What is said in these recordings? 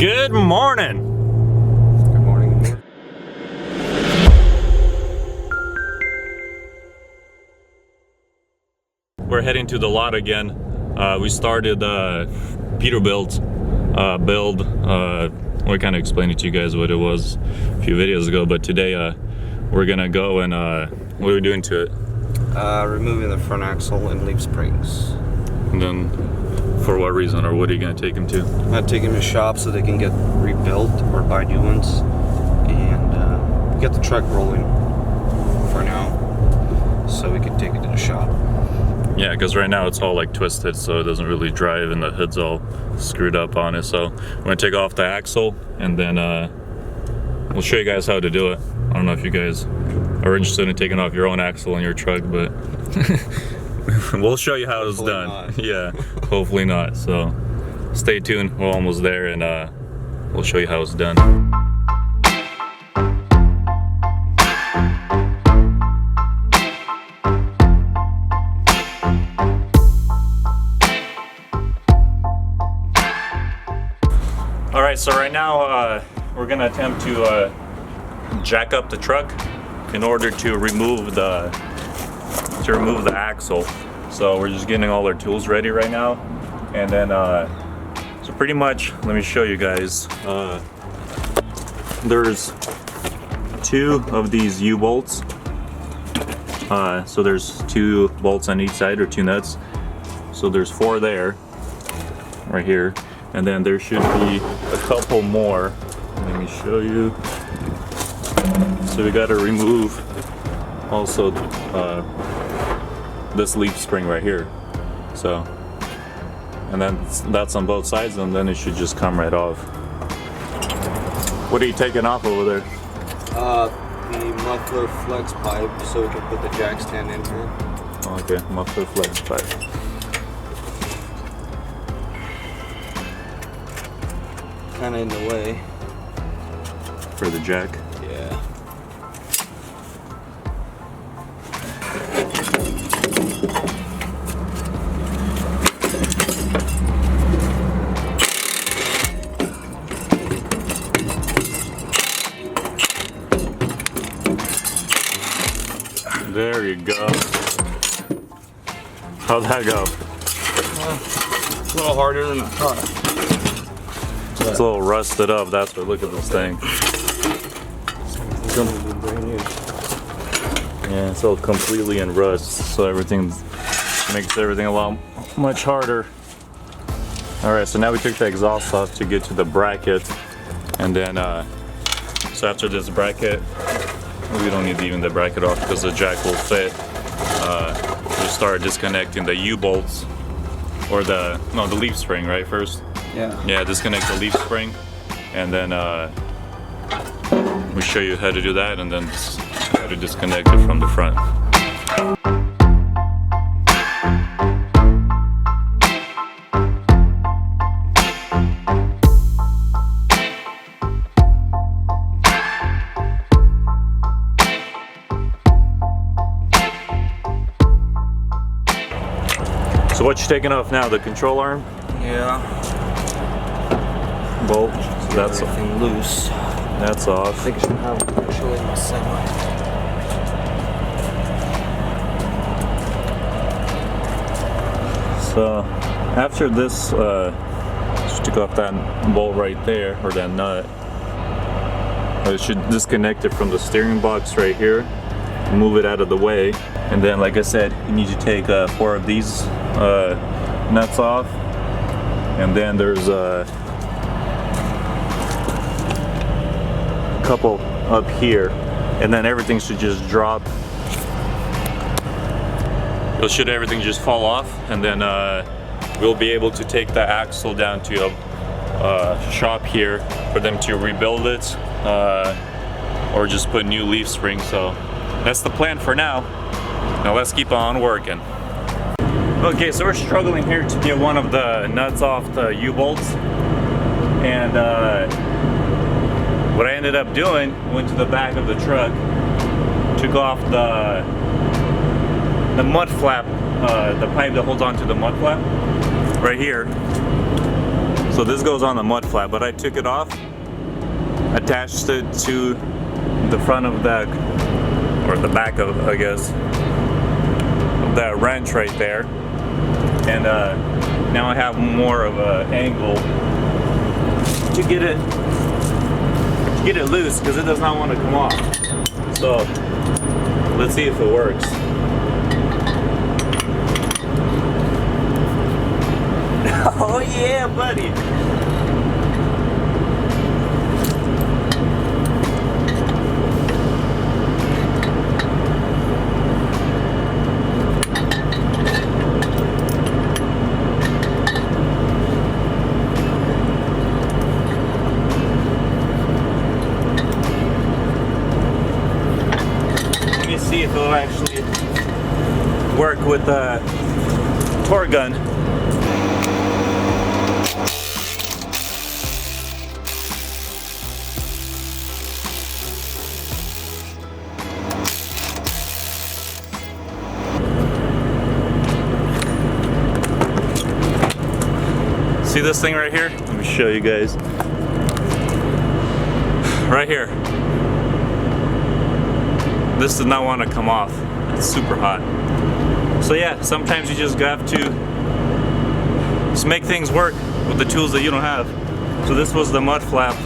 Good morning. Good morning. We're heading to the lot again. We started Peterbilt build. We kind of explained it to you guys what it was a few videos ago, but today we're gonna go and what are we doing to it? Removing the front axle and leaf springs. And then for what reason, or what are you gonna take them to? I'd take them to shop so they can get rebuilt or buy new ones, and get the truck rolling for now, so we can take it to the shop. Yeah, because right now it's all like twisted, so it doesn't really drive, and the hood's all screwed up on it. So we're gonna take off the axle, and then we'll show you guys how to do it. I don't know if you guys are interested in taking off your own axle in your truck, but we'll show you how it's done. Not. Yeah, hopefully not. So stay tuned. We're almost there, and we'll show you how it's done. All right, so right now we're gonna attempt to jack up the truck in order to remove the axle. So we're just getting all our tools ready right now, and then so pretty much, let me show you guys. There's 2 of these U-bolts. So there's 2 bolts on each side, or 2 nuts. So there's 4 there, right here. And then there should be a couple more. Let me show you. So we got to remove also this leaf spring right here. So, and then that's on both sides, and then it should just come right off. What are you taking off over there? The muffler flex pipe, so we can put the jack stand in here. Okay, muffler flex pipe. Kind of in the way. For the jack? Yeah. There you go. How'd that go? A little harder than I thought. It's a little rusted up, that's what. Look at this thing. Yeah, it's all completely in rust, so everything makes everything a lot much harder. Alright, so now we took the exhaust off to get to the bracket, and then so after this bracket, we don't need even the bracket off because the jack will fit. We start disconnecting the U-bolts, or the leaf spring, right, first? Yeah, disconnect the leaf spring, and then we show you how to do that, and then how to disconnect it from the front. So what you taking off now? The control arm? Yeah. Bolt. So that's everything loose. That's off. I think I should have it actually in my semi. So after this, just took off that bolt right there, or that nut. I should disconnect it from the steering box right here, move it out of the way, and then, like I said, you need to take 4 of these nuts off, and then there's a couple up here, and then everything should just drop. Should everything just fall off, and then we'll be able to take the axle down to a shop here for them to rebuild it, or just put new leaf springs. So that's the plan for now. Now let's keep on working. Okay, so we're struggling here to get one of the nuts off the U-bolts, and what I ended up doing, went to the back of the truck, took off the mud flap, the pipe that holds onto the mud flap right here, So this goes on the mud flap, but I took it off, attached it to the front of that, or the back of, I guess, of that wrench right there. And now I have more of an angle to get it loose, because it does not want to come off. So let's see if it works. Oh yeah, buddy. Let me see if it'll actually work with the torque gun. See this thing right here? Let me show you guys. Right here. This does not want to come off. It's super hot. So yeah, sometimes you just have to just make things work with the tools that you don't have. So this was the mud flap.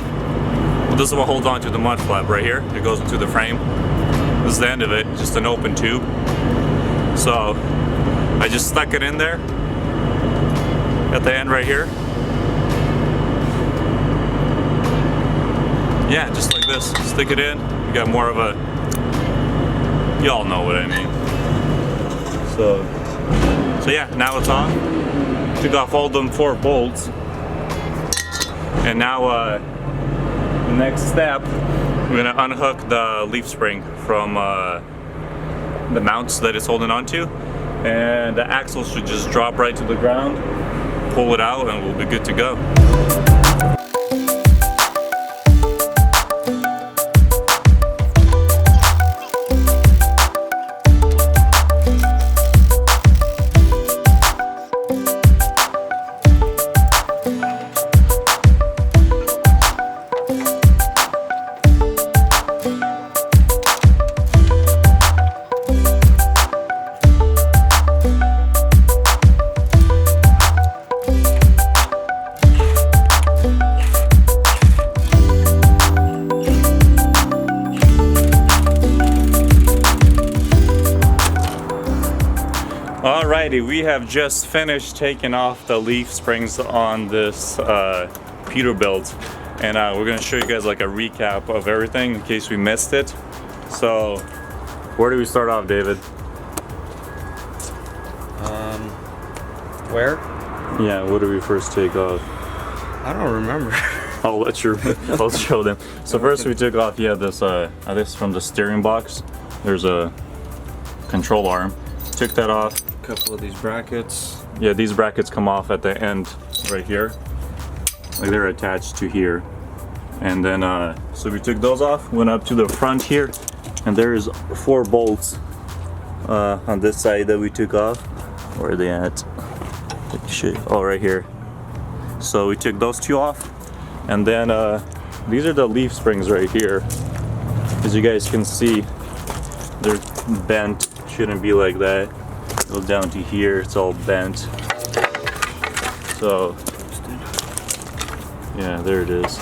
Well, this is what holds on to the mud flap right here. It goes into the frame. This is the end of it, just an open tube. So I just stuck it in there at the end right here. Yeah, just like this. Stick it in. You got more of a, y'all know what I mean. So yeah, now it's on. Took off all them 4 bolts. And now the next step, we're gonna unhook the leaf spring from the mounts that it's holding onto. And the axle should just drop right to the ground. Pull it out and we'll be good to go. Alrighty, we have just finished taking off the leaf springs on this Peterbilt, and we're gonna show you guys like a recap of everything in case we missed it. So, where do we start off, David? Where? Yeah, what did we first take off? I don't remember. I'll show them. So first we took off, this from the steering box. There's a control arm. Took that off. A couple of these brackets. Yeah, these brackets come off at the end right here. Like they're attached to here. And then, so we took those off, went up to the front here, and there's 4 bolts on this side that we took off. Where are they at? Oh, right here. So we took those 2 off. And then these are the leaf springs right here. As you guys can see, they're bent. Shouldn't be like that. Go down to here, it's all bent. So, yeah, there it is.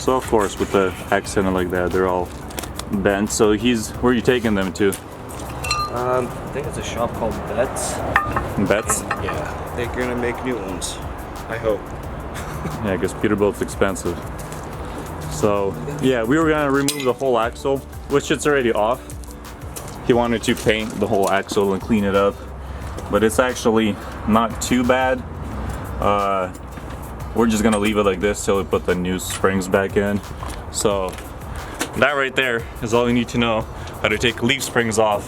So of course, with the accent like that, they're all bent. So where are you taking them to? I think it's a shop called Betts. Betts? Yeah, they're gonna make new ones. I hope. Yeah, because Peterbilt's expensive. So, yeah, we were gonna remove the whole axle, which it's already off. He wanted to paint the whole axle and clean it up, but it's actually not too bad. We're just gonna leave it like this till we put the new springs back in. So that right there is all you need to know how to take leaf springs off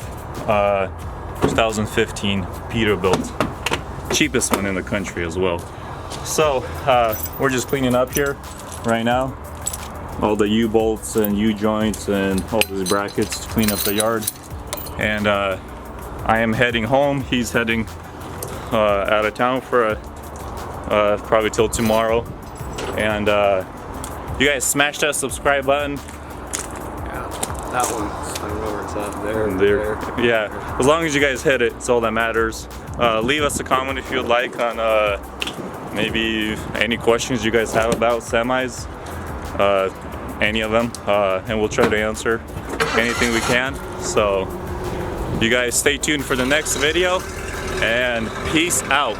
2015 Peterbilt, cheapest one in the country as well. So we're just cleaning up here right now, all the U-bolts and U-joints and all these brackets to clean up the yard. And I am heading home. He's heading out of town for a probably till tomorrow. And you guys smash that subscribe button. Yeah, that one. I don't know where it's at. There. Yeah, as long as you guys hit it, it's all that matters. Leave us a comment if you would like on maybe any questions you guys have about semis, any of them, and we'll try to answer anything we can. So you guys stay tuned for the next video, and peace out.